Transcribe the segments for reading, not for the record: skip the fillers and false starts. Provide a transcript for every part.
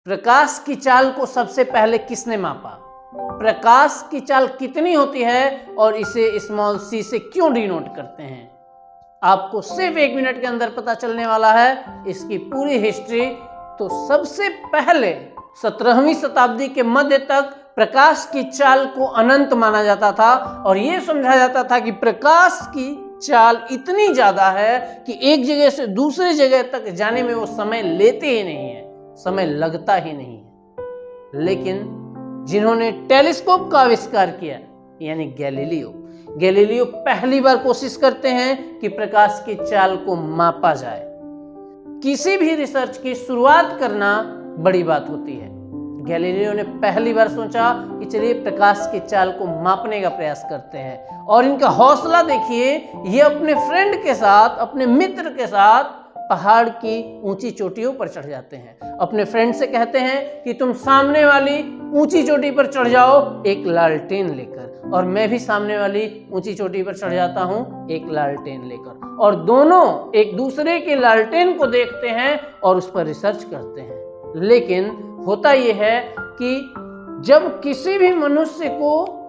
प्रकाश की चाल को सबसे पहले किसने मापा? प्रकाश की चाल कितनी होती है और इसे स्मॉल सी से क्यों डिनोट करते हैं? आपको सिर्फ 1 मिनट के अंदर पता चलने वाला है इसकी पूरी हिस्ट्री। तो सबसे पहले 17वीं शताब्दी के मध्य तक प्रकाश की चाल को अनंत माना जाता था और यह समझा जाता था कि प्रकाश की चाल इतनी ज्यादा है कि एक जगह से दूसरे जगह तक जाने में वो समय लेते ही नहीं है, समय लगता ही नहीं है। लेकिन जिन्होंने टेलीस्कोप का आविष्कार किया यानी गैलीलियो पहली बार कोशिश करते हैं कि प्रकाश की चाल को मापा जाए। किसी भी रिसर्च की शुरुआत करना बड़ी बात होती है। गैलीलियो ने पहली बार सोचा कि चलिए प्रकाश की चाल को मापने का प्रयास करते हैं और इनका हौसला देखिए, ये अपने फ्रेंड के साथ, अपने मित्र के साथ पहाड़ की ऊंची चोटियों पर चढ़ जाते हैं। अपने फ्रेंड से कहते हैं कि तुम सामने वाली ऊंची चोटी पर चढ़ जाओ एक लालटेन लेकर, और मैं भी सामने वाली ऊंची चोटी पर चढ़ जाता हूं एक लालटेन लेकर, और दोनों एक दूसरे के लालटेन को देखते हैं और उस पर रिसर्च करते हैं। लेकिन होता यह है कि जब किसी भी मनुष्य को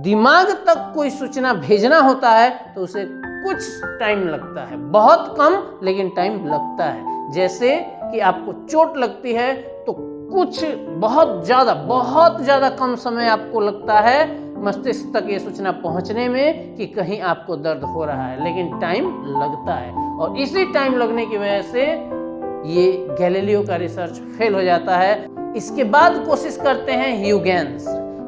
दिमाग तक कोई सूचना भेजना होता है तो उसे कुछ टाइम लगता है, बहुत कम लेकिन टाइम लगता है। जैसे कि आपको चोट लगती है तो कुछ बहुत ज्यादा कम समय आपको लगता है मस्तिष्क तक ये सूचना पहुंचने में कि कहीं आपको दर्द हो रहा है, लेकिन टाइम लगता है। और इसी टाइम लगने की वजह से ये गैलीलियो का रिसर्च फेल हो जाता है। इसके बाद कोशिश करते हैं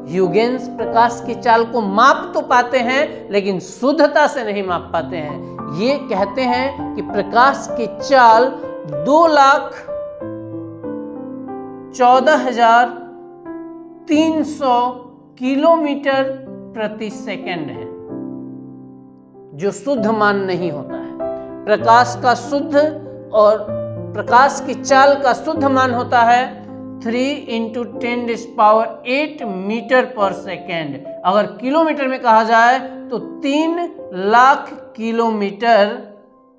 ह्यूगेन्स प्रकाश की चाल को माप तो पाते हैं लेकिन शुद्धता से नहीं माप पाते हैं। ये कहते हैं कि प्रकाश की चाल 2,14,300 किलोमीटर प्रति सेकंड है, जो शुद्ध मान नहीं होता है। प्रकाश का शुद्ध और प्रकाश की चाल का शुद्ध मान होता है 3 × 10⁸ मीटर पर सेकेंड। अगर किलोमीटर में कहा जाए तो 3 लाख किलोमीटर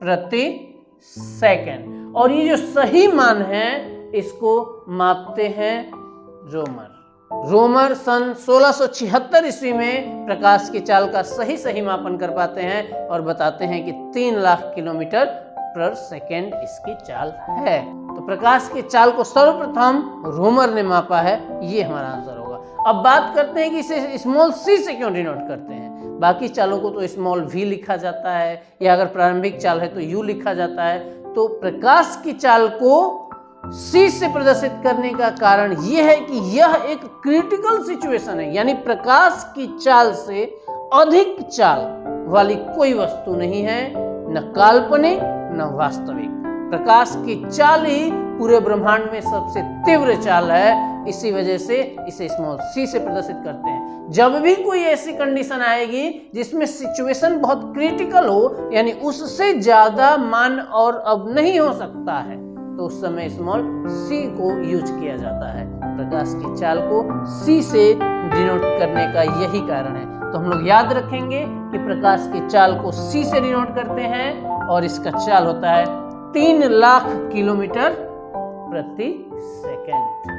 प्रति सेकेंड। और ये जो सही मान है इसको मापते हैं रोमर सन 1676 ईस्वी में प्रकाश की चाल का सही मापन कर पाते हैं और बताते हैं कि 3 लाख किलोमीटर पर सेकेंड इसकी चाल है। तो प्रकाश की चाल को सर्वप्रथम रोमर ने मापा है, ये हमारा आंसर होगा। अब बात करते हैं कि इसे स्मॉल सी से क्यों डिनोट करते हैं। बाकी चालों को तो स्मॉल v लिखा जाता है, या अगर प्रारंभिक चाल है तो u लिखा जाता है। तो प्रकाश की चाल को c से प्रदर्शित करने का कारण यह है कि यह एक क्रिटिकल सिचुएशन है, यानी प्रकाश की चाल से अधिक चाल वाली कोई वस्तु नहीं है, न काल्पनिक न वास्तविक। प्रकाश की चाल ही पूरे ब्रह्मांड में सबसे तीव्र चाल है, इसी वजह से इसे स्मॉल सी से प्रदर्शित करते हैं। जब भी कोई ऐसी कंडीशन आएगी जिसमें सिचुएशन बहुत क्रिटिकल हो, यानी उससे ज्यादा मान और अब नहीं हो सकता है, तो उस समय स्मॉल सी को यूज किया जाता है। प्रकाश की चाल को सी से डिनोट करने का यही कारण है। तो हम लोग याद रखेंगे कि प्रकाश की चाल को सी से डिनोट करते हैं और इसका चाल होता है 3 लाख किलोमीटर प्रति सेकेंड।